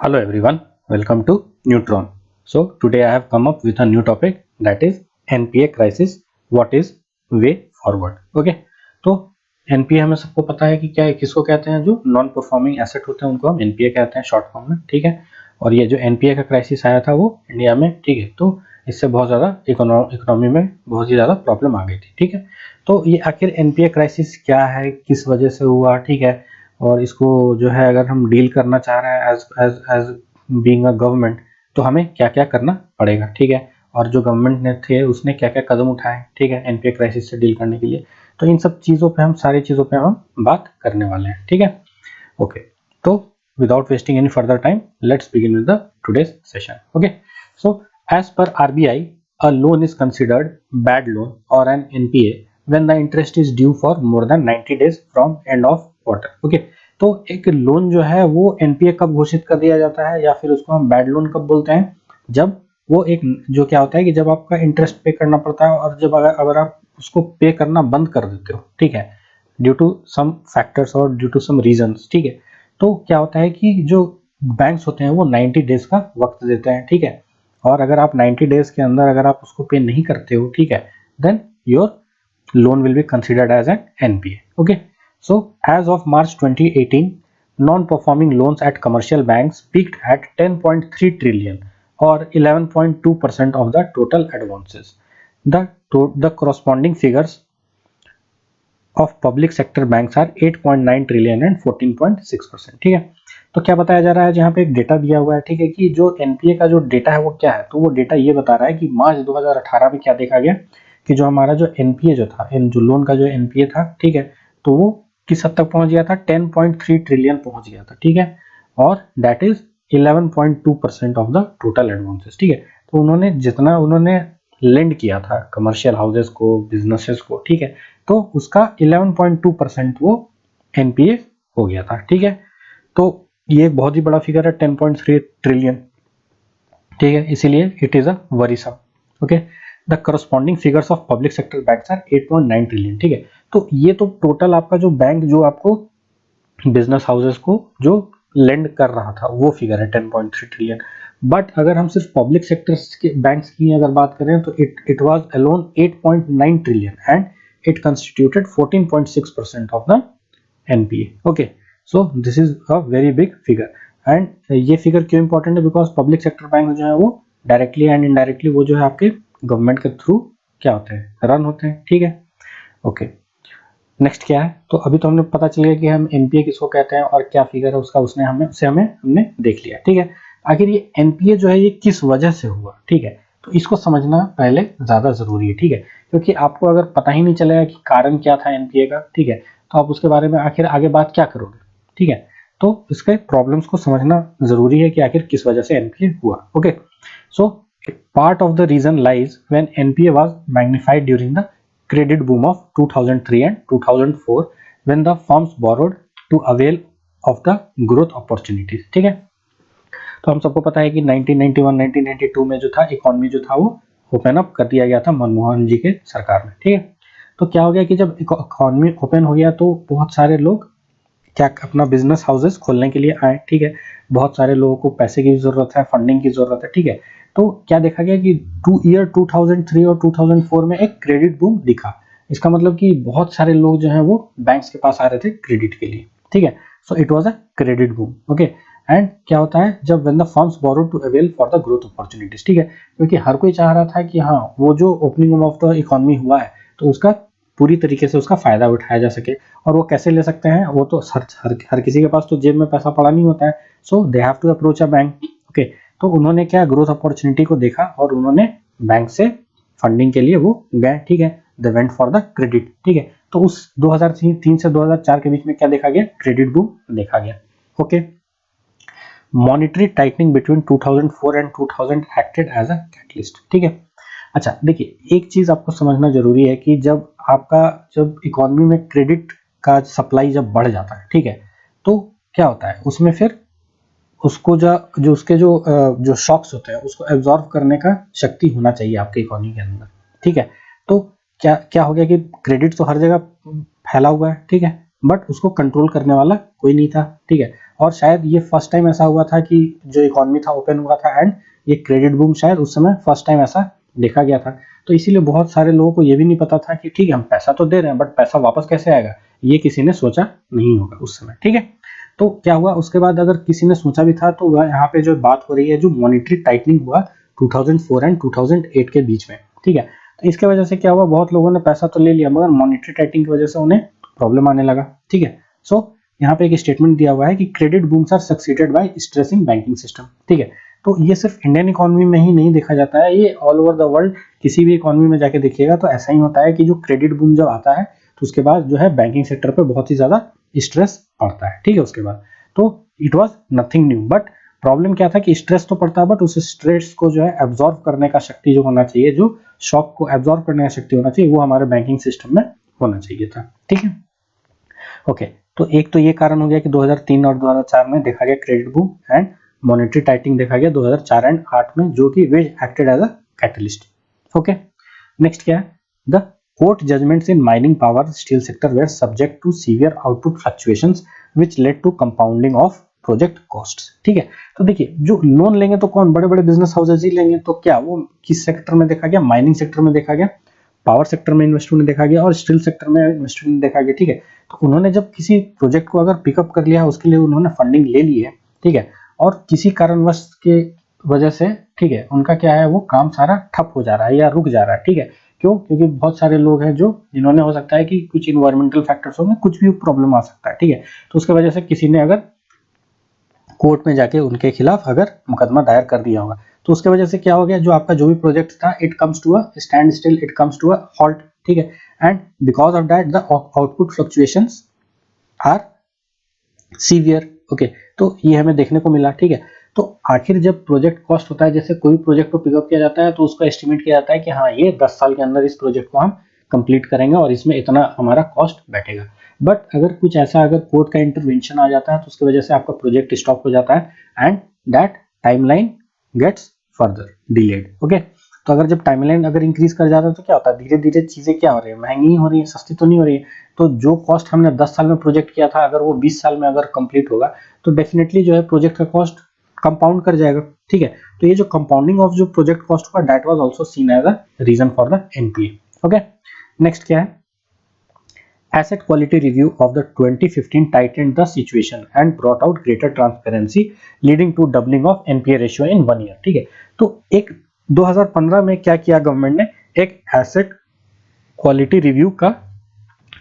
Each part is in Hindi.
Hello everyone, welcome to Neutron. So today I have come up with a new topic, that is NPA crisis. What is way forward? Okay, तो NPA हमें सबको पता है कि क्या है, किसको कहते हैं, जो नॉन परफॉर्मिंग एसेट होते हैं उनको हम NPA कहते हैं शॉर्ट फॉर्म में. ठीक है, और ये जो NPA का क्राइसिस आया था वो इंडिया में. ठीक है, तो इससे बहुत ज़्यादा इकोनॉमी में बहुत ही ज़्यादा प्रॉब्लम आ गई थी. ठीक है, तो ये आखिर NPA क्राइसिस क्या है, किस वजह से हुआ, ठीक है, और इसको जो है अगर हम डील करना चाह रहे हैं एज बीइंग अ गवर्नमेंट, तो हमें क्या क्या करना पड़ेगा. ठीक है, और जो गवर्नमेंट ने थे उसने क्या क्या कदम उठाए, ठीक है, एनपीए क्राइसिस से डील करने के लिए. तो इन सब चीज़ों पे हम सारी चीज़ों पे हम बात करने वाले हैं. ठीक है, ओके, तो without wasting any further time let's begin with the today's session. Okay, so as per RBI, a loan is considered bad loan or an NPA when the interest is due for more than 90 days from end of quarter. Okay, तो एक लोन जो है वो एनपीए कब घोषित कर दिया जाता है या फिर उसको हम बैड लोन कब बोलते हैं, जब वो एक जो क्या होता है कि जब आपका इंटरेस्ट पे करना पड़ता है और जब अगर आप उसको पे करना बंद कर देते हो, ठीक है, ड्यू टू सम फैक्टर्स और ड्यू टू सम रीजंस. ठीक है, तो क्या होता है कि जो बैंक्स होते हैं वो 90 डेज का वक्त देते हैं. ठीक है, और अगर आप 90 डेज के अंदर अगर आप उसको पे नहीं करते हो, ठीक है, then your loan will be considered as an NPA. Okay, so as of March 2018, non-performing loans at commercial banks peaked at 10.3 trillion or 11.2% of the total advances. The corresponding figures of public sector banks are 8.9 trillion and 14.6%. ठीक है, तो क्या बताया जा रहा है, जहाँ पे एक डेटा दिया हुआ है, ठीक है, कि जो एनपीए का जो डेटा है वो क्या है, तो वो डेटा ये बता रहा है कि मार्च 2018 में क्या देखा गया कि जो हमारा जो एनपीए जो था, जो लोन का जो एनपीए था, ठीक है, तो वो किस हद तक पहुंच गया था, 10.3 ट्रिलियन पहुंच गया था. ठीक है, और that is 11.2% of the total advances. ठीक है, तो उन्होंने जितना उन्होंने लेंड किया था कमर्शियल हाउसेस को, बिजनेसेस को, ठीक है, तो उसका 11.2% वो एनपीए हो गया था. ठीक है, तो ये एक बहुत ही बड़ा फिगर है, 10.3 ट्रिलियन. ठीक है, इसीलिए it is a worrisome. Okay, the corresponding figures of public sector banks are 8.9 trillion. ठीक है, तो ये तो टोटल आपका जो बैंक जो आपको बिजनेस हाउसेस को जो लेंड कर रहा था वो फिगर है 10.3 ट्रिलियन. बट अगर हम सिर्फ पब्लिक सेक्टर के बैंक्स की अगर बात करें तो it was alone 8.9 trillion and it constituted 14.6% of the NPA. Okay, so this is a very big figure. And ये फिगर क्यों इंपॉर्टेंट है, बिकॉज पब्लिक सेक्टर बैंक जो है वो डायरेक्टली एंड इनडायरेक्टली वो जो है आपके गवर्नमेंट के थ्रू क्या होते हैं, रन होते हैं. ठीक है, ओके, नेक्स्ट क्या है, तो अभी तो हमने पता चल गया कि हम एनपीए किसको कहते हैं और क्या फिगर है उसका, हमने देख लिया. ठीक है, आखिर ये एनपीए जो है ये किस वजह से हुआ, ठीक है, तो इसको समझना पहले ज्यादा जरूरी है. ठीक है, क्योंकि आपको अगर पता ही नहीं चलेगा कि कारण क्या था एनपीए का, ठीक है, तो आप उसके बारे में आखिर आगे बात क्या करोगे. ठीक है, तो इसके प्रॉब्लम्स को समझना जरूरी है कि आखिर किस वजह से एनपीए हुआ. Okay, so part of the reason lies when NPA was magnified during the credit boom of 2003 and 2004 when the firms borrowed to avail of the growth opportunities. ठीक है, तो हम सबको पता है कि 1991 1992 में जो था इकोनॉमी जो था वो ओपन अप कर दिया गया था मनमोहन जी के सरकार में. ठीक है, तो क्या हो गया कि जब इकोनॉमी ओपन हो गया तो बहुत सारे लोग क्या अपना बिजनेस हाउसेस खोलने के लिए आए. ठीक है, बहुत सारे लोगों को पैसे की जरूरत है, फंडिंग की जरूरत है. ठीक है, तो क्या देखा गया कि 2003 और 2004 में एक क्रेडिट बूम दिखा. इसका मतलब कि बहुत सारे लोग जो हैं वो बैंक्स के पास आ रहे थे क्रेडिट के लिए. ठीक है, so it was a credit boom. Okay, and क्या होता है जब when the firms borrowed to avail for the growth opportunities. ठीक है, क्योंकि हर कोई चाह रहा था कि हाँ वो जो ओपनिंग ऑफ द इकोनॉमी हुआ है तो उसका पूरी तरीके से उसका फायदा उठाया जा सके. और वो कैसे ले सकते हैं, वो तो हर किसी के पास तो जेब में पैसा पड़ा नहीं होता है, so they have to approach a bank. Okay, तो उन्होंने क्या ग्रोथ अपॉर्चुनिटी को देखा और उन्होंने बैंक से फंडिंग के लिए वो गए. ठीक है, they went for the credit. ठीक है, तो उस 2003 से 2004 के बीच में क्या देखा गया, क्रेडिट बूम देखा गया. Okay, monetary tightening between 2004 and 2000 acted as a catalyst. ठीक है, अच्छा देखिए एक चीज आपको समझना जरूरी है कि जब इकोनॉमी में क्रेडिट का सप्लाई जब बढ़ जाता है, ठीक है, तो क्या होता है उसमें फिर उसको जो उसके जो शॉक्स होते हैं उसको एब्जॉर्ब करने का शक्ति होना चाहिए आपके इकोनॉमी के अंदर. ठीक है, तो क्या हो गया कि क्रेडिट तो हर जगह फैला हुआ है. ठीक है, बट उसको कंट्रोल करने वाला कोई नहीं था. ठीक है, और शायद ये फर्स्ट टाइम ऐसा हुआ था कि जो इकोनॉमी था ओपन हुआ था एंड ये क्रेडिट बूम शायद उस समय फर्स्ट टाइम ऐसा देखा गया था। तो इसीलिए बहुत सारे लोगों को ये भी नहीं पता था कि ठीक है हम पैसा तो दे रहे हैं बट पैसा वापस कैसे आएगा, ये किसी ने सोचा नहीं होगा उस समय। ठीक है, तो क्या हुआ उसके बाद, अगर किसी ने सोचा भी था तो वह यहाँ पे जो बात हो रही है जो मॉनेटरी टाइटनिंग हुआ 2004 एंड 2008 के बीच में। ठीक है, तो इसके वजह से क्या हुआ, बहुत लोगों ने पैसा तो ले लिया मगर मॉनेटरी टाइटनिंग की वजह से उन्हें प्रॉब्लम आने लगा। ठीक है, सो यहाँ पे एक स्टेटमेंट दिया हुआ है कि credit booms are succeeded by stressing banking system. ठीक है, तो ये सिर्फ इंडियन इकोनॉमी में ही नहीं देखा जाता है, ये ऑल ओवर द वर्ल्ड किसी भी इकोनॉमी में जाके देखिएगा तो ऐसा ही होता है कि जो क्रेडिट बूम जब आता है तो उसके बाद जो है बैंकिंग सेक्टर पे बहुत ही ज्यादा स्ट्रेस पड़ता है। ठीक है, उसके बाद तो it was nothing new, but problem क्या था कि स्ट्रेस तो पड़ता है बट उस स्ट्रेस को जो है एब्जॉर्ब करने का शक्ति जो होना चाहिए, जो शॉक को एब्जॉर्ब करने का शक्ति होना चाहिए, वो हमारे बैंकिंग सिस्टम में होना चाहिए था। ठीक है, ओके, तो एक तो ये कारण हो गया कि 2003 और 2004 में देखा गया credit boom and monetary tightening देखा गया 2004 एंड 8 में, जो कि which acted as a catalyst. Okay, next क्या है, the court judgments in mining power steel sector were subject to severe output fluctuations which led to compounding of project costs. ठीक है, तो देखिए जो लोन लेंगे तो कौन, बड़े बड़े बिजनेस हाउसेज ही लेंगे, तो क्या वो किस सेक्टर में देखा गया, माइनिंग सेक्टर में देखा गया, पावर सेक्टर में इन्वेस्टमेंट देखा गया और स्टील सेक्टर में इन्वेस्टमेंट देखा गया। ठीक है, तो उन्होंने जब किसी प्रोजेक्ट को अगर पिकअप कर लिया उसके लिए उन्होंने फंडिंग ले ली है, ठीक है, और किसी कारणवश के वजह से, ठीक है, उनका क्या है वो काम सारा ठप हो जा रहा है या रुक जा रहा है। ठीक है, क्यों, क्योंकि बहुत सारे लोग हैं जो जिन्होंने, हो सकता है कि कुछ इन्वायरमेंटल फैक्टर्स होंगे, कुछ भी प्रॉब्लम आ सकता है। ठीक है, तो उसके वजह से किसी ने अगर कोर्ट में जाके उनके खिलाफ अगर मुकदमा दायर कर दिया होगा तो उसके वजह से क्या हो गया, जो आपका जो भी प्रोजेक्ट था it comes to a standstill, it comes to a halt. ठीक है, and because of that the output fluctuations are severe. Okay, तो ये हमें देखने को मिला। ठीक है, तो आखिर जब प्रोजेक्ट कॉस्ट होता है, जैसे कोई प्रोजेक्ट को पिकअप किया जाता है तो उसको एस्टिमेट किया जाता है कि हाँ ये 10 साल के अंदर इस प्रोजेक्ट को हम कंप्लीट करेंगे और इसमें इतना हमारा कॉस्ट बैठेगा। बट अगर कुछ ऐसा, अगर कोर्ट का इंटरवेंशन आ जाता है तो उसकी वजह से आपका प्रोजेक्ट स्टॉप हो जाता है and that timeline gets further delayed. Okay, तो अगर जब टाइमलाइन अगर इंक्रीज कर जाता है तो क्या होता है, धीरे धीरे चीजें क्या हो रही है, महंगी हो रही है, सस्ती तो नहीं हो रही है। तो जो कॉस्ट हमने 10 साल में प्रोजेक्ट किया था अगर वो 20 साल में अगर कंप्लीट होगा तो डेफिनेटली जो है प्रोजेक्ट का कॉस्ट कंपाउंड कर जाएगा। ठीक है, तो ये जो कंपाउंडिंग ऑफ जो प्रोजेक्ट कॉस्ट हुआ that was also seen as a reason for the NPA. Okay, next क्या है, asset quality review of the 2015 tightened the situation and brought out greater transparency leading to doubling of NPA ratio in 1 year। ठीक है, तो एक 2015 में क्या किया गवर्नमेंट ने, एक एसेट क्वालिटी रिव्यू का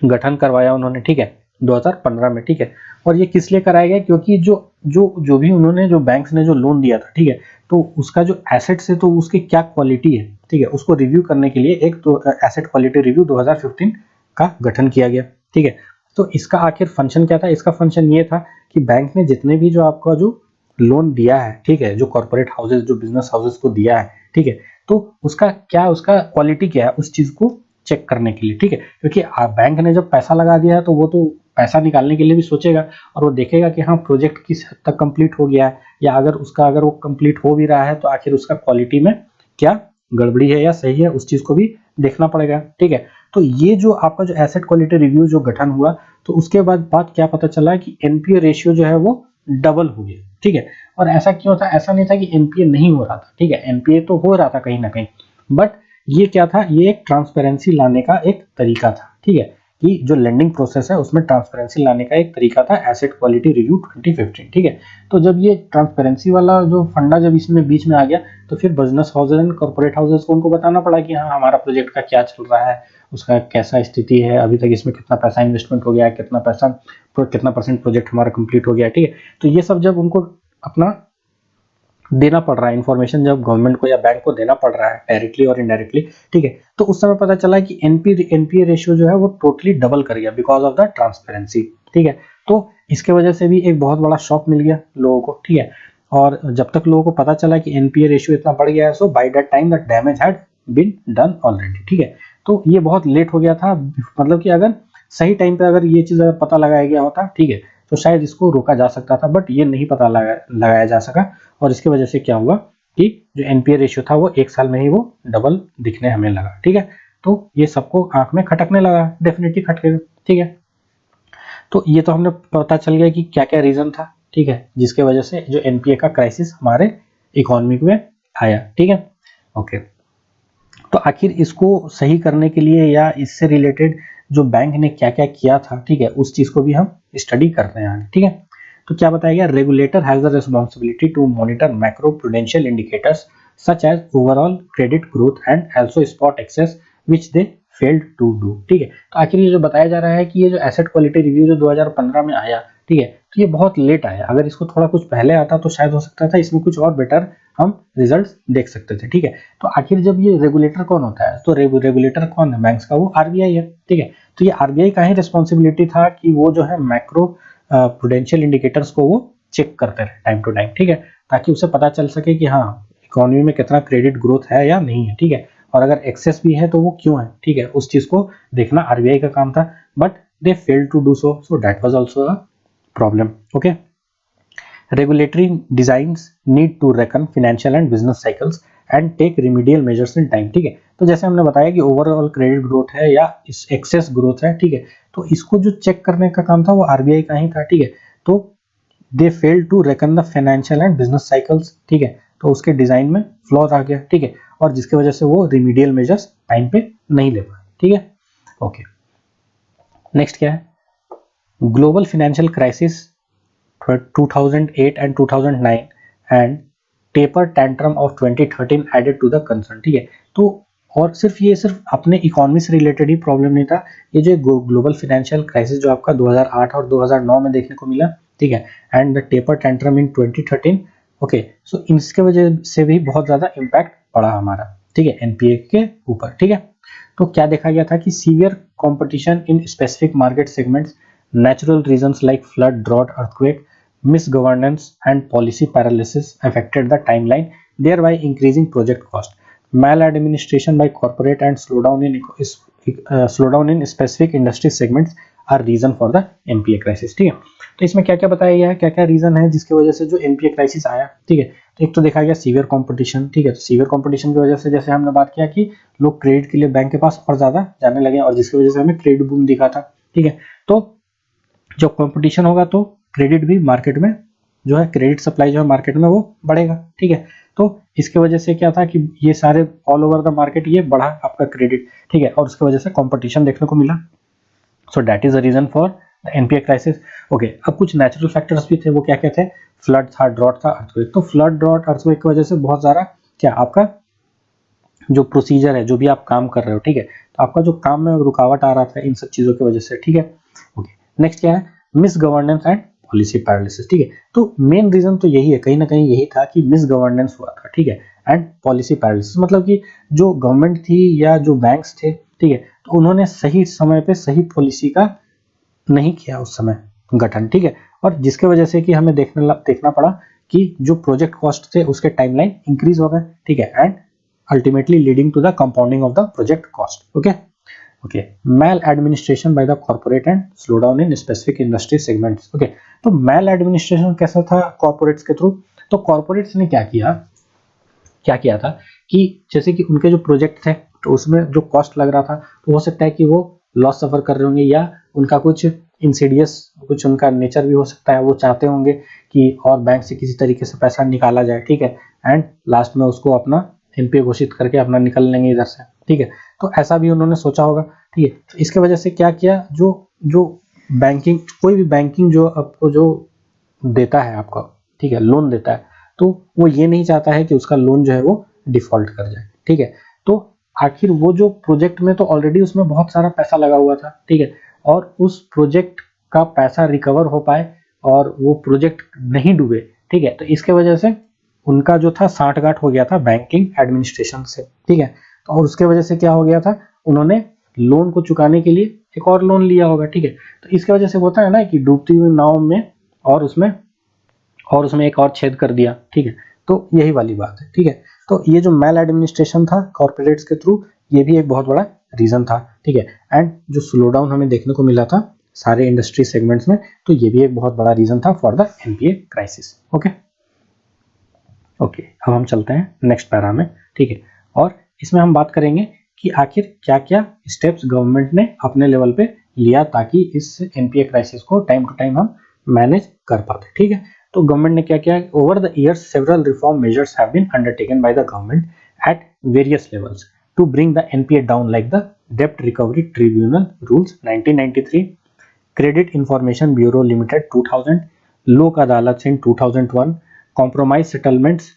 गठन करवाया उन्होंने। ठीक है, 2015 में। ठीक है, और ये किस लिए कराया गया, क्योंकि जो भी उन्होंने, जो बैंक्स ने जो लोन दिया था, ठीक है, तो उसका जो एसेट्स है तो उसकी क्या क्वालिटी है, ठीक है, उसको रिव्यू करने के लिए एक तो एसेट क्वालिटी रिव्यू 2015 का गठन किया गया। ठीक है, तो इसका आखिर फंक्शन क्या था, इसका फंक्शन ये था कि बैंक ने जितने भी जो आपका जो लोन दिया है, ठीक है, जो कॉर्पोरेट हाउसेज, जो बिजनेस हाउसेज को दिया है, ठीक है, तो उसका क्वालिटी क्या है उस चीज को चेक करने के लिए। ठीक है, क्योंकि बैंक ने जब पैसा लगा दिया है तो वो तो पैसा निकालने के लिए भी सोचेगा और वो देखेगा कि हाँ प्रोजेक्ट किस हद तक कंप्लीट हो गया है, या अगर वो कंप्लीट हो भी रहा है तो आखिर उसका क्वालिटी में क्या गड़बड़ी है या सही है, उस चीज को भी देखना पड़ेगा। ठीक है, तो ये जो आपका जो एसेट क्वालिटी रिव्यू जो गठन हुआ तो उसके बाद बात क्या पता चला कि एनपीए रेशियो जो है वो डबल हो गया। ठीक है, और ऐसा क्यों था, ऐसा नहीं था कि एनपीए नहीं हो रहा था। ठीक है, एनपीए तो हो रहा था कहीं ना कहीं, बट ये क्या था, ये एक ट्रांसपेरेंसी लाने का एक तरीका था। ठीक है, कि जो लेंडिंग प्रोसेस है उसमें ट्रांसपेरेंसी लाने का एक तरीका था एसेट क्वालिटी रिव्यू 2015। ठीक है, तो जब ये ट्रांसपेरेंसी वाला जो फंडा जब इसमें बीच में आ गया तो फिर business houses and corporate houses को उनको बताना पड़ा कि हाँ हमारा प्रोजेक्ट का क्या चल रहा है, उसका कैसा स्थिति है, अभी तक इसमें कितना पैसा इन्वेस्टमेंट हो गया है, कितना परसेंट प्रोजेक्ट हमारा कंप्लीट हो गया। ठीक है, तो ये सब जब उनको अपना देना पड़ रहा है इन्फॉर्मेशन, जब गवर्नमेंट को या बैंक को देना पड़ रहा है डायरेक्टली और इनडायरेक्टली, ठीक है, तो उस समय पता चला कि एनपीए रेशियो जो है वो टोटली डबल कर गया बिकॉज ऑफ द ट्रांसपेरेंसी। ठीक है, तो इसके वजह से भी एक बहुत बड़ा शॉक मिल गया लोगों को। ठीक है, और जब तक लोगों को पता चला कि एनपीए रेशियो इतना बढ़ गया है, so by that time the damage had been done already. ठीक है, तो ये बहुत लेट हो गया था, मतलब कि अगर सही टाइम पे अगर ये चीज अगर पता लगाया गया होता, ठीक है, तो शायद इसको रोका जा सकता था, बट ये नहीं पता लगाया जा सका और इसकी वजह से क्या हुआ कि जो एनपीए रेशियो था वो एक साल में ही वो डबल दिखने हमें लगा। ठीक है, तो ये सबको आंख में खटकने लगा, डेफिनेटली खटकेगा। ठीक है, तो ये तो हमने पता चल गया कि क्या क्या रीजन था। ठीक है, जिसके वजह से जो एनपीए का क्राइसिस हमारे इकोनॉमी में आया, ठीक है। ओके, तो आखिर इसको सही करने के लिए या इससे रिलेटेड जो बैंक ने क्या क्या किया था, ठीक है, उस चीज को भी हम स्टडी करते हैं आगे, ठीक है। तो क्या बताया गया, regulator has the responsibility to monitor macro prudential indicators such as overall credit growth and also spot excess which they failed to do, ठीक है। तो आखिर ये जो बताया जा रहा है कि ये जो एसेट क्वालिटी रिव्यू जो 2015 में आया, ठीक है, तो ये बहुत लेट आया। अगर इसको थोड़ा कुछ पहले आता तो शायद हो सकता था इसमें कुछ और बेटर हम रिजल्ट्स देख सकते थे, ठीक है। तो आखिर जब ये रेगुलेटर कौन होता है, तो रेगुलेटर कौन है बैंक्स का, वो आरबीआई है, ठीक है। तो ये आरबीआई का ही रिस्पॉन्सिबिलिटी था कि वो जो है मैक्रो प्रूडेंशियल इंडिकेटर्स को वो चेक करते रहे टाइम टू टाइम, ठीक है, ताकि उसे पता चल सके कि हाँ इकोनॉमी में कितना क्रेडिट ग्रोथ है या नहीं है, ठीक है, और अगर एक्सेस भी है तो वो क्यों है, ठीक है, उस चीज को देखना आरबीआई का काम था। But they failed to do so that was also a problem. Okay, regulatory designs need to reckon financial and business cycles and take remedial measures in time, ठीक है। तो जैसे हमने बताया कि ओवरऑल क्रेडिट ग्रोथ है या इस एक्सेस ग्रोथ है, ठीक है, तो इसको जो चेक करने का काम था वो आरबीआई का ही था, ठीक है। तो they fail to reckon the financial and business cycles, ठीक है, तो उसके डिजाइन में फ्लॉ आ गया, ठीक है, और जिसकी वजह से वो रिमीडियल मेजर्स टाइम पे नहीं ले पाए, ठीक है। ओके, नेक्स्ट क्या है, global financial crisis 2008 and 2009 and taper tantrum of 2013 added to the concern, ठीक है। तो और सिर्फ अपने इकोनॉमी से रिलेटेड ही प्रॉब्लम नहीं था, ये जो ग्लोबल फाइनेंशियल क्राइसिस जो आपका 2008 और 2009 में देखने को मिला, ठीक है, and the taper tantrum in 2013, okay, so इसके वजह से भी बहुत ज्यादा इम्पैक्ट पड़ा हमारा, ठीक है, एनपीए के ऊपर, ठीक है। तो क्या देखा गया था कि severe competition in specific market segments, natural reasons like flood, drought, earthquake, misgovernance and policy paralysis affected the timeline, thereby increasing project cost. Maladministration by corporate and slowdown in specific industry segments are reason for the NPA crisis, ठीक है। तो इसमें क्या क्या बताया गया है, क्या क्या रीजन है जिसकी वजह से जो NPA क्राइसिस आया, ठीक है। तो एक तो देखा गया सीवियर कंपटीशन, ठीक है, तो सीवियर कंपटीशन की वजह से जैसे हमने बात किया कि लोग क्रेडिट के लिए बैंक के पास और ज्यादा जाने लगे और जिसकी वजह से हमें क्रेडिट बूम दिखा था, ठीक है। तो जब कंपटीशन होगा तो क्रेडिट भी मार्केट में जो है, क्रेडिट सप्लाई जो है मार्केट में वो बढ़ेगा, ठीक है। तो इसके वजह से क्या था कि ये सारे ऑल ओवर द मार्केट ये बढ़ा आपका क्रेडिट, ठीक है, और उसकी वजह से कंपटीशन देखने को मिला। So that is the reason for the NPA crisis. Okay, अब कुछ नेचुरल फैक्टर्स भी थे, वो क्या क्या थे, फ्लड था, ड्रॉट था, अर्थक्वेक। तो फ्लड, ड्रॉट, अर्थक्वेक की वजह से बहुत सारा क्या आपका जो प्रोसीजर है, जो भी आप काम कर रहे हो, ठीक है, तो आपका जो काम में रुकावट आ रहा था इन सब चीजों की वजह से, ठीक है। ओके, नेक्स्ट क्या है, miss governance and policy paralysis, ठीक है। तो मेन रीजन तो यही है, कहीं ना कहीं यही था कि मिस गवर्नेंस हुआ था, ठीक है, एंड पॉलिसी पैरालिसिस, मतलब कि जो गवर्नमेंट थी या जो बैंक्स थे, ठीक है, तो उन्होंने सही समय पे सही पॉलिसी का नहीं किया उस समय गठन, ठीक है, और जिसके वजह से कि हमें देखना पड़ा कि जो प्रोजेक्ट कॉस्ट थे उसके टाइमलाइन इंक्रीज हो गए, ठीक है, and ultimately leading to the compounding of the project cost. Okay, okay, maladministration by the corporate and slowdown in specific industry segments. Okay, तो मैल एडमिनिस्ट्रेशन कैसा था कॉर्पोरेट्स के थ्रू, तो कॉर्पोरेट्स ने क्या किया था कि जैसे कि उनके जो प्रोजेक्ट थे तो उसमें जो कॉस्ट लग रहा था, तो हो सकता है कि वो लॉस सफर कर रहे होंगे या उनका कुछ इंसिडियस कुछ उनका नेचर भी हो सकता है, वो चाहते होंगे कि और बैंक से किसी तरीके से पैसा निकाला जाए, ठीक है, एंड लास्ट में उसको अपना एनपीए घोषित करके अपना निकल लेंगे इधर से, ठीक है। तो ऐसा भी उन्होंने सोचा होगा, ठीक है। तो इसके वजह से क्या किया, जो बैंकिंग, कोई भी बैंकिंग जो आपको जो देता है आपका, ठीक है, लोन देता है, तो वो ये नहीं चाहता है कि उसका लोन जो है वो डिफॉल्ट कर जाए, ठीक है। तो आखिर वो जो प्रोजेक्ट में तो ऑलरेडी उसमें बहुत सारा पैसा लगा हुआ था, ठीक है, और उस प्रोजेक्ट का पैसा रिकवर हो पाए और वो प्रोजेक्ट नहीं डूबे, ठीक है, तो इसके वजह से उनका जो था साठगांठ हो गया था बैंकिंग एडमिनिस्ट्रेशन से, ठीक है। तो और उसके वजह से क्या हो गया था, उन्होंने लोन को चुकाने के लिए एक और लोन लिया होगा, ठीक है। तो इसके वजह से होता है ना कि डूबती हुई नाव में और उसमें एक और छेद कर दिया, ठीक है। तो यही वाली बात है, ठीक है। तो ये जो मैल एडमिनिस्ट्रेशन था कॉर्पोरेट्स के थ्रू, ये भी एक बहुत बड़ा रीजन था, ठीक है। एंड जो स्लो डाउन हमें देखने को मिला था सारे इंडस्ट्री सेगमेंट्स में, तो ये भी एक बहुत बड़ा रीजन था for the NPA crisis. Okay, okay, अब हम चलते हैं नेक्स्ट पैरा में, ठीक है, और इसमें हम बात करेंगे कि आखिर क्या क्या स्टेप्स गवर्नमेंट ने अपने लेवल पे लिया ताकि इस एनपीए क्राइसिस को टाइम टू टाइम हम मैनेज कर पाते, ठीक है। तो गवर्नमेंट ने क्या किया, over the years several reform measures have been undertaken by the government at various levels to bring the NPA down, like the डेब्ट recovery tribunal rules 1993, credit information bureau limited 2000, Lok Adalat in 2001, compromise settlements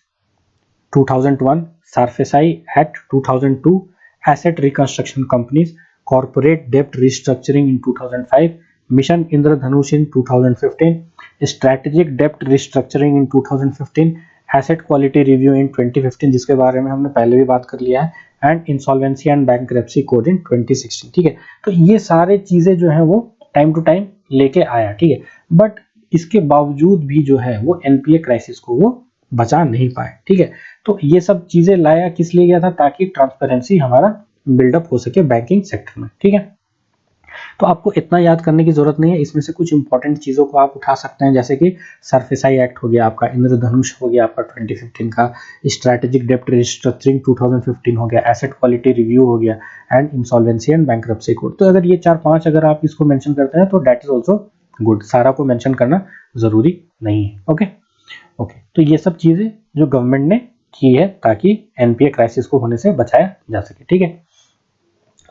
2001, SARFAESI act 2002, asset reconstruction companies, corporate डेब्ट रिस्ट्रक्चरिंग इन 2005, मिशन इंद्रधनुष इन 2015, स्ट्रैटेजिक डेब्ट रिस्ट्रक्चरिंग इन 2015, एसेट क्वालिटी रिव्यू इन 2015 जिसके बारे में हमने पहले भी बात कर लिया है, and insolvency and bankruptcy code in 2016। ठीक है, तो ये सारे चीजें जो है वो टाइम टू टाइम लेके आया। ठीक है, बट इसके बावजूद भी जो है वो एनपीए क्राइसिस को वो बचा नहीं पाए। ठीक है, तो ये सब चीजें लाया किस लिए गया था, ताकि ट्रांसपेरेंसी हमारा बिल्डअप हो सके बैंकिंग सेक्टर में। ठीक है, तो आपको इतना याद करने की जरूरत नहीं है, इसमें से कुछ इंपॉर्टेंट चीजों को आप उठा सकते हैं, जैसे कि सरफेसाई एक्ट हो गया आपका, इंद्रधनुष हो गया आपका 2015 का, स्ट्रैटेजिक डेब्ट रिस्ट्रक्चरिंग 2015 हो गया, एसेट क्वालिटी रिव्यू हो गया, and insolvency and bankruptcy code. तो अगर ये 4-5 अगर आप इसको मेंशन करते हैं तो दैट इज आल्सो गुड, सारा को मेंशन करना जरूरी नहीं है। ओके, तो ये सब चीजें जो गवर्नमेंट ने की है ताकि एनपीए क्राइसिस को होने से बचाया जा सके। ठीक है,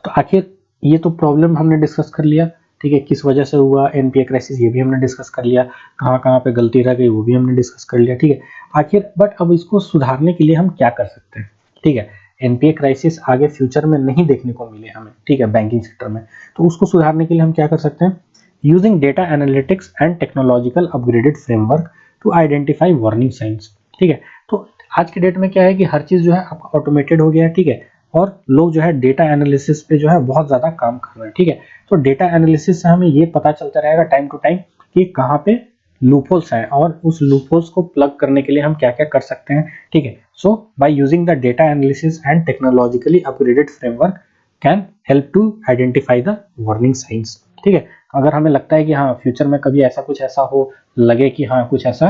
तो आखिर ये तो प्रॉब्लम हमने डिस्कस कर लिया। ठीक है, किस वजह से हुआ एनपीए क्राइसिस ये भी हमने डिस्कस कर लिया, कहाँ कहाँ पे गलती रह गई वो भी हमने डिस्कस कर लिया। ठीक है, आखिर बट अब इसको सुधारने के लिए हम क्या कर सकते हैं। ठीक है, एनपीए क्राइसिस आगे फ्यूचर में नहीं देखने को मिले हमें, ठीक है, बैंकिंग सेक्टर में, तो उसको सुधारने के लिए हम क्या कर सकते हैं, using data analytics and technological upgraded framework to identify warning signs. ठीक है, तो आज के डेट में क्या है कि हर चीज जो है आपका ऑटोमेटेड हो गया है। ठीक है, और लोग जो है डेटा एनालिसिस पे जो है बहुत ज्यादा काम कर रहे हैं। ठीक है, तो डेटा एनालिसिस से हमें ये पता चलता रहेगा टाइम टू टाइम कि कहाँ पे लूपहोल्स हैं और उस लूपहोल्स को प्लग करने के लिए हम क्या क्या कर सकते हैं। ठीक है, so by using the data analysis and technologically upgraded framework can help to identify the warning signs. ठीक है, अगर हमें लगता है कि हाँ फ्यूचर में कभी ऐसा कुछ ऐसा हो, लगे कि हाँ कुछ ऐसा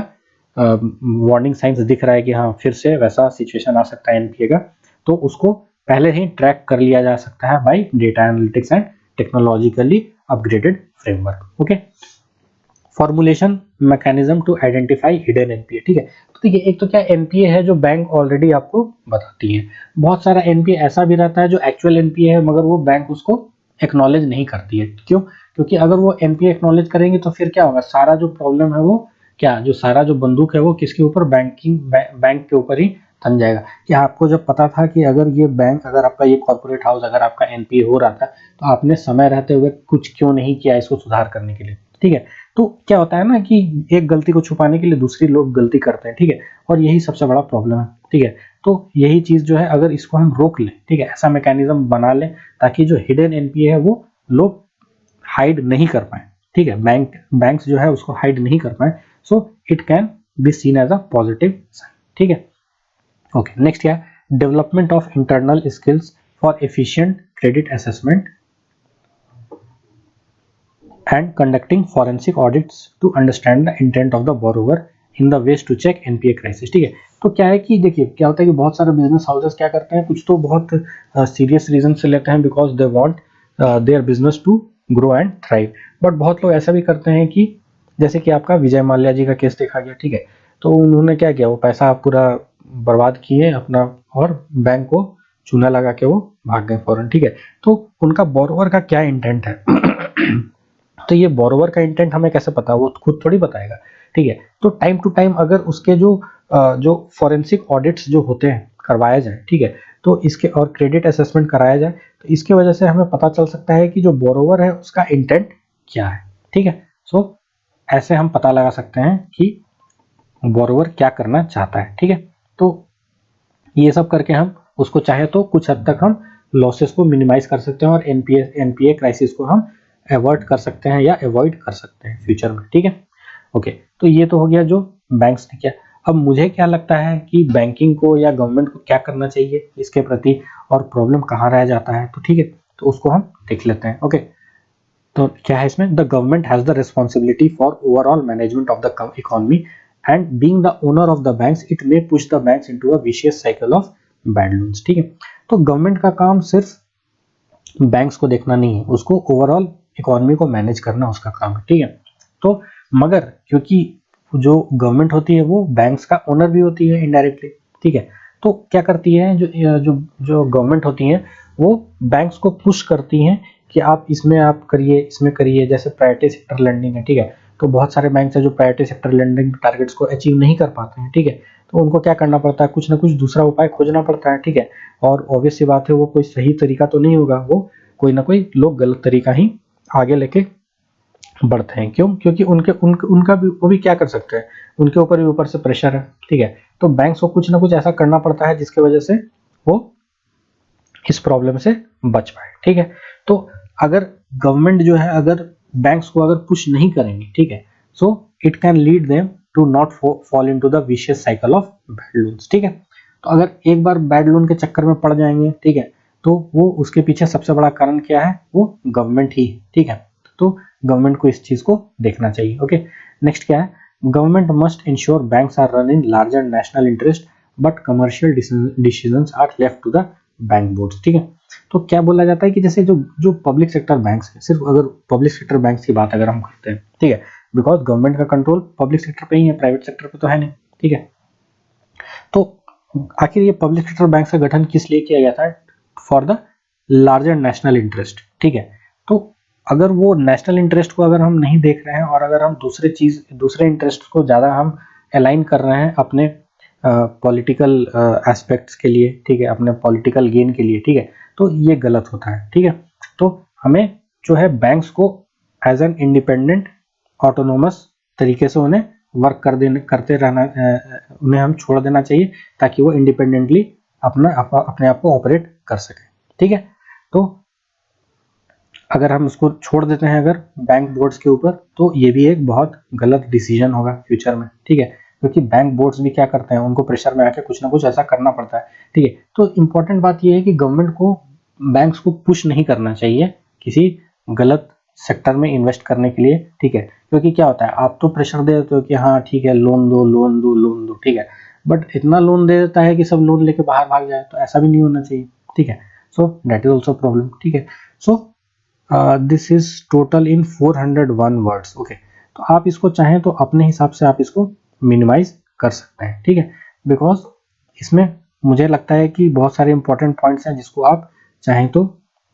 वार्निंग साइंस दिख रहा है कि हाँ फिर से वैसा सिचुएशन आ सकता है एनपीए का, तो उसको पहले ही ट्रैक कर लिया जा सकता है by data analytics and technologically upgraded framework. Okay, formulation mechanism to identify hidden NPA. ठीक है, तो देखिए एक तो क्या एनपीए है जो बैंक ऑलरेडी आपको बताती है, बहुत सारा एनपीए ऐसा भी रहता है जो एक्चुअल एनपीए है मगर वो बैंक उसको एक्नॉलेज नहीं करती है। क्यों? क्योंकि अगर वो एनपीए एक्नॉलेज करेंगे तो फिर क्या होगा, सारा जो प्रॉब्लम है वो क्या, जो सारा जो बंदूक है वो किसके ऊपर, बैंक के ऊपर ही थन जाएगा। कि आपको जब पता था कि अगर ये बैंक, अगर आपका ये कॉर्पोरेट हाउस अगर आपका एनपीए हो रहा था तो आपने समय रहते हुए कुछ क्यों नहीं किया इसको सुधार करने के लिए। ठीक है, तो क्या होता है ना कि एक गलती को छुपाने के लिए दूसरी लोग गलती करते हैं। ठीक है, और यही सबसे बड़ा प्रॉब्लम है। ठीक है, तो यही चीज जो है अगर इसको हम रोक लें, ठीक है, ऐसा मैकेनिज्म बना लें ताकि जो हिडन एनपीए है वो लोग हाइड नहीं कर पाए। ठीक है, बैंक्स जो है उसको हाइड नहीं कर पाए, so it can be seen as a positive sign. ठीक है, ओके, नेक्स्ट क्या है, development of internal skills for efficient credit assessment and conducting forensic audits to understand the intent of the borrower in the ways to check NPA crisis। ठीक है, तो क्या है कि देखिए क्या होता है कि बहुत सारे बिजनेस हाउसेस क्या करते हैं, कुछ तो बहुत सीरियस रीजन से लेते हैं because they want their business to grow and thrive, but बहुत लोग ऐसा भी करते हैं कि जैसे कि आपका विजय माल्या जी का केस देखा गया। ठीक है, तो उन्होंने क्या किया, वो पैसा पूरा बर्बाद किए अपना और बैंक को चूना लगा के वो भाग गए फौरन। ठीक है, तो उनका बोरोवर का क्या इंटेंट है तो ये बोरोवर का इंटेंट हमें कैसे पता, वो खुद थोड़ी बताएगा। ठीक है, तो टाइम टू टाइम अगर उसके जो फॉरेंसिक ऑडिट्स जो होते हैं करवाया जाए, ठीक है, तो इसके और क्रेडिट असेसमेंट कराया जाए तो इसके वजह से हमें पता चल सकता है कि जो बोरोवर है उसका इंटेंट क्या है। ठीक है, सो ऐसे हम पता लगा सकते हैं कि बोरोवर क्या करना चाहता है। ठीक है, तो ये सब करके हम उसको चाहे तो कुछ हद तक हम लॉसेस को मिनिमाइज कर सकते हैं और एनपीए क्राइसिस को हम अवॉइड कर सकते हैं या अवॉइड कर सकते हैं फ्यूचर में। ठीक है, ओके, तो ये तो हो गया जो बैंक्स ने किया। अब मुझे क्या लगता है कि बैंकिंग को या गवर्नमेंट को क्या करना चाहिए इसके प्रति और प्रॉब्लम कहाँ रह जाता है, तो ठीक है, तो उसको हम देख लेते हैं। ओके, तो क्या है इसमें, the government has the responsibility for overall management of the economy and being the owner of the banks it may push the banks into a vicious cycle of bad loans. ठीक है, तो गवर्नमेंट का काम सिर्फ बैंक्स को देखना नहीं है, उसको ओवरऑल इकोनॉमी को मैनेज करना उसका काम है। ठीक है, तो मगर क्योंकि जो गवर्नमेंट होती है वो बैंक्स का ओनर भी होती है इनडायरेक्टली, ठीक है। तो क्या करती है, जो गवर्नमेंट होती है वो बैंक्स को पुश करती हैं कि आप इसमें आप करिए, इसमें करिए। जैसे प्रायोरिटी सेक्टर लेंडिंग है, ठीक है, तो बहुत सारे बैंक्स हैं जो प्रायोरिटी सेक्टर लेंडिंग टारगेट्स को अचीव नहीं कर पाते हैं, ठीक है। तो उनको क्या करना पड़ता है, कुछ ना कुछ दूसरा उपाय खोजना पड़ता है, ठीक है। और ऑब्वियस सी बात है वो कोई सही तरीका तो नहीं होगा, वो कोई ना कोई लोग गलत तरीका ही आगे लेके बढ़ते हैं। क्यों? क्योंकि उनका भी, वो भी क्या कर सकते हैं, उनके ऊपर भी ऊपर से प्रेशर है, ठीक है। तो बैंक्स को कुछ ना कुछ ऐसा करना पड़ता है जिसकी वजह से वो इस प्रॉब्लम से बच पाए, ठीक है। तो अगर गवर्नमेंट जो है, अगर बैंक्स को अगर पुश नहीं करेंगे, ठीक है, so it can lead them to not fall into the vicious cycle of bad loans, ठीक है। तो अगर एक बार बैड लोन के चक्कर में पड़ जाएंगे, ठीक है, तो वो उसके पीछे सबसे बड़ा कारण क्या है, वो गवर्नमेंट ही, ठीक है। तो गवर्नमेंट को इस चीज को देखना चाहिए। ओके, नेक्स्ट क्या है, government must ensure banks are run in larger national interest but commercial decisions are left to the bank boards, ठीक है। तो क्या बोला जाता है कि जैसे जो जो पब्लिक सेक्टर बैंक्स है, सिर्फ अगर पब्लिक सेक्टर बैंक्स की बात अगर हम करते हैं, ठीक है, बिकॉज गवर्नमेंट का कंट्रोल पब्लिक सेक्टर पे ही है, प्राइवेट सेक्टर पे तो है नहीं, ठीक है। तो आखिर ये पब्लिक सेक्टर बैंक का गठन किस लिए किया गया था, for the larger national interest, ठीक है। तो अगर वो नेशनल इंटरेस्ट को अगर हम नहीं देख रहे हैं और अगर हम दूसरे इंटरेस्ट को ज़्यादा हम अलाइन कर रहे हैं अपने पॉलिटिकल एस्पेक्ट्स के लिए, ठीक है, अपने पॉलिटिकल गेन के लिए, ठीक है, तो ये गलत होता है, ठीक है। तो हमें जो है बैंक्स को एज एन इंडिपेंडेंट ऑटोनोमस तरीके से उन्हें वर्क करते रहना, उन्हें हम छोड़ देना चाहिए ताकि वो इंडिपेंडेंटली अपने आप को ऑपरेट कर सके, ठीक है। तो अगर हम उसको छोड़ देते हैं अगर बैंक बोर्ड्स के ऊपर, तो ये भी एक बहुत गलत डिसीजन होगा फ्यूचर में, ठीक है, क्योंकि बैंक बोर्ड्स भी क्या करते हैं, उनको प्रेशर में आके कुछ ना कुछ ऐसा करना पड़ता है, ठीक है। तो इंपॉर्टेंट बात ये है कि गवर्नमेंट को बैंक्स को पुश नहीं करना चाहिए किसी गलत सेक्टर में इन्वेस्ट करने के लिए, ठीक है। क्योंकि क्या होता है, आप तो प्रेशर दे देते हो कि हाँ ठीक है, लोन दो लोन दो लोन दो, ठीक है, बट इतना लोन दे देता है कि सब लोन लेके बाहर भाग जाए, तो ऐसा भी नहीं होना चाहिए, ठीक है। सो दैट इज ऑल्सो प्रॉब्लम, ठीक है। So this is total in 401 words, okay. तो आप इसको चाहें तो अपने हिसाब से आप इसको मिनिमाइज कर सकते हैं, ठीक है, बिकॉज इसमें मुझे लगता है कि बहुत सारे इंपॉर्टेंट पॉइंट्स हैं जिसको आप चाहें तो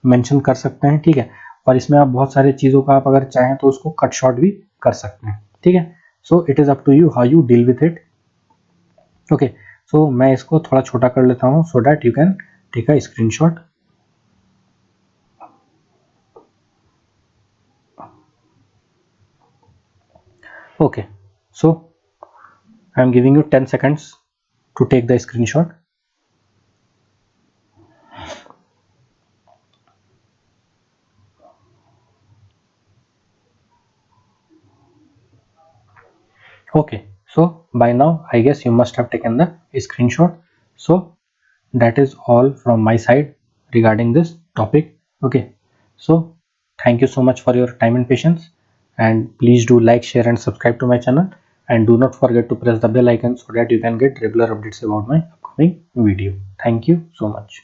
मेंशन कर सकते हैं, ठीक है। और इसमें आप बहुत सारी चीज़ों का आप अगर चाहें तो उसको कट शॉर्ट भी कर सकते हैं, ठीक है। So it is up to you how you deal with it, okay. So मैं इसको थोड़ा छोटा कर लेता हूँ so that you can take a screenshot. Okay, so I am giving you 10 seconds to take the screenshot. Okay, so by now I guess you must have taken the screenshot. So that is all from my side regarding this topic. Okay, so thank you so much for your time and patience, and please do like, share and subscribe to my channel, and do not forget to press the bell icon so that you can get regular updates about my upcoming video. Thank you so much.